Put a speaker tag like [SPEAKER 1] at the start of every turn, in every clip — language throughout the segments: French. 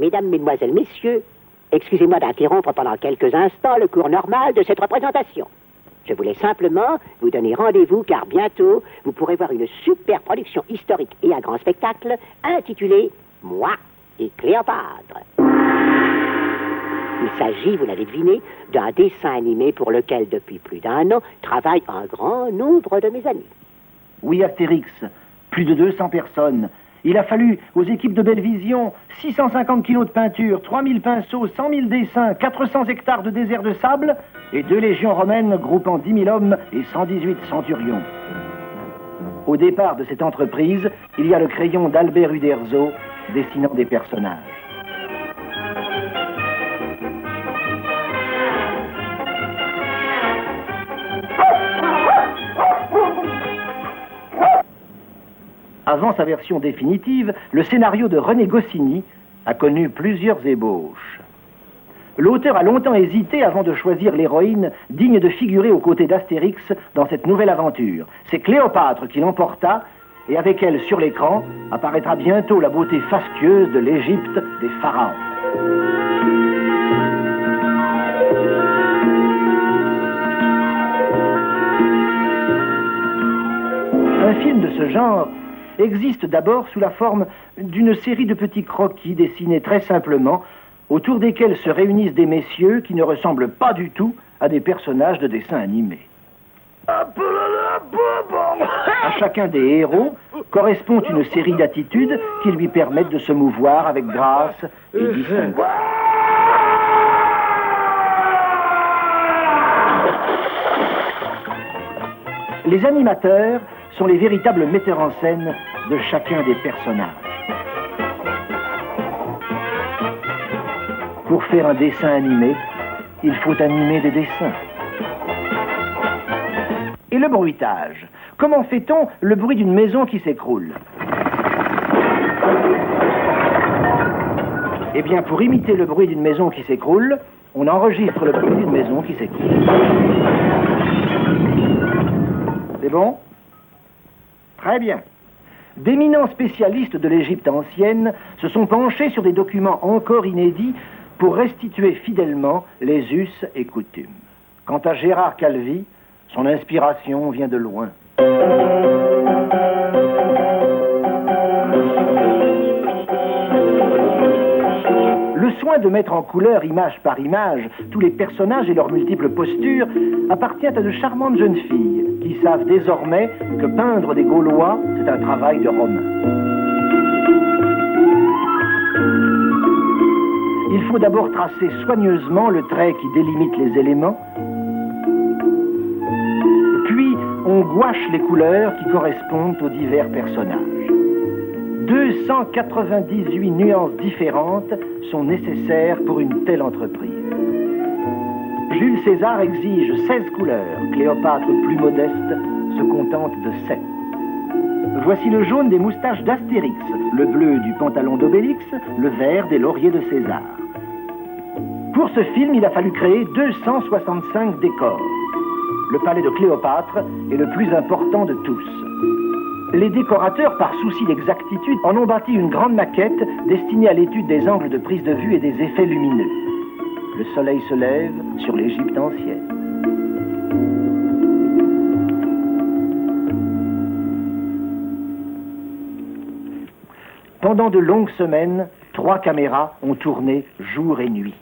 [SPEAKER 1] Mesdames, Mesdemoiselles, Messieurs, excusez-moi d'interrompre pendant quelques instants le cours normal de cette représentation. Je voulais simplement vous donner rendez-vous car bientôt, vous pourrez voir une super production historique et à grand spectacle intitulée « Moi et Cléopâtre ». Il s'agit, vous l'avez deviné, d'un dessin animé pour lequel, depuis plus d'1 an, travaille un grand nombre de mes amis.
[SPEAKER 2] Oui, Astérix, plus de 200 personnes. Il a fallu aux équipes de Bellevision 650 kilos de peinture, 3000 pinceaux, 100 000 dessins, 400 hectares de désert de sable et 2 légions romaines groupant 10 000 hommes et 118 centurions. Au départ de cette entreprise, il y a le crayon d'Albert Uderzo dessinant des personnages. Avant sa version définitive, le scénario de René Goscinny a connu plusieurs ébauches. L'auteur a longtemps hésité avant de choisir l'héroïne digne de figurer aux côtés d'Astérix dans cette nouvelle aventure. C'est Cléopâtre qui l'emporta, et avec elle sur l'écran apparaîtra bientôt la beauté fastueuse de l'Égypte des pharaons. Un film de ce genre existe d'abord sous la forme d'une série de petits croquis dessinés très simplement, autour desquels se réunissent des messieurs qui ne ressemblent pas du tout à des personnages de dessins animés. À chacun des héros correspond une série d'attitudes qui lui permettent de se mouvoir avec grâce et distinction. Les animateurs sont les véritables metteurs en scène de chacun des personnages. Pour faire un dessin animé, il faut animer des dessins. Et le bruitage. Comment fait-on le bruit d'une maison qui s'écroule? Eh bien, pour imiter le bruit d'une maison qui s'écroule, on enregistre le bruit d'une maison qui s'écroule. C'est bon? Très bien. D'éminents spécialistes de l'Égypte ancienne se sont penchés sur des documents encore inédits pour restituer fidèlement les us et coutumes. Quant à Gérard Calvi, son inspiration vient de loin. Le soin de mettre en couleur, image par image, tous les personnages et leurs multiples postures appartient à de charmantes jeunes filles qui savent désormais que peindre des Gaulois, c'est un travail de Romain. Il faut d'abord tracer soigneusement le trait qui délimite les éléments, puis on gouache les couleurs qui correspondent aux divers personnages. 298 nuances différentes sont nécessaires pour une telle entreprise. Jules César exige 16 couleurs. Cléopâtre, plus modeste, se contente de 7. Voici le jaune des moustaches d'Astérix, le bleu du pantalon d'Obélix, le vert des lauriers de César. Pour ce film, il a fallu créer 265 décors. Le palais de Cléopâtre est le plus important de tous. Les décorateurs, par souci d'exactitude, en ont bâti une grande maquette destinée à l'étude des angles de prise de vue et des effets lumineux. Le soleil se lève sur l'Égypte ancienne. Pendant de longues semaines, 3 caméras ont tourné jour et nuit.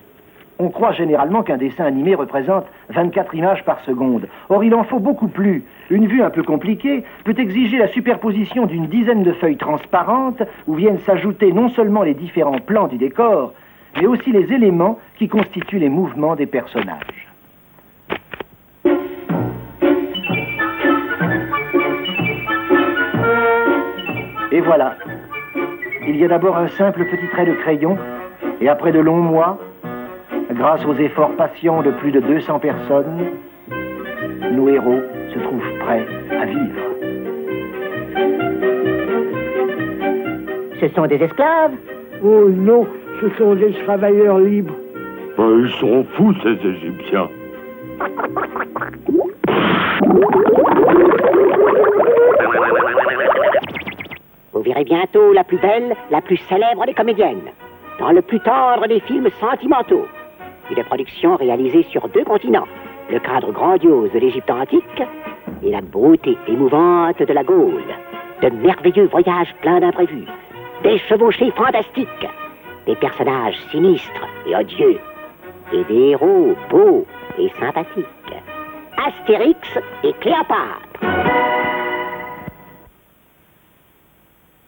[SPEAKER 2] On croit généralement qu'un dessin animé représente 24 images par seconde. Or, il en faut beaucoup plus. Une vue un peu compliquée peut exiger la superposition d'une dizaine de feuilles transparentes où viennent s'ajouter non seulement les différents plans du décor, mais aussi les éléments qui constituent les mouvements des personnages. Et voilà. Il y a d'abord un simple petit trait de crayon, et après de longs mois, grâce aux efforts patients de plus de 200 personnes, nos héros se trouvent prêts à vivre.
[SPEAKER 1] Ce sont des esclaves?
[SPEAKER 3] Oh non, ce sont des travailleurs libres.
[SPEAKER 4] Ils sont fous, ces Égyptiens.
[SPEAKER 1] Vous verrez bientôt la plus belle, la plus célèbre des comédiennes. dans le plus tendre des films sentimentaux. Une production réalisée sur 2 continents, le cadre grandiose de l'Égypte antique et la beauté émouvante de la Gaule. De merveilleux voyages pleins d'imprévus, des chevauchées fantastiques, des personnages sinistres et odieux, et des héros beaux et sympathiques. Astérix et Cléopâtre.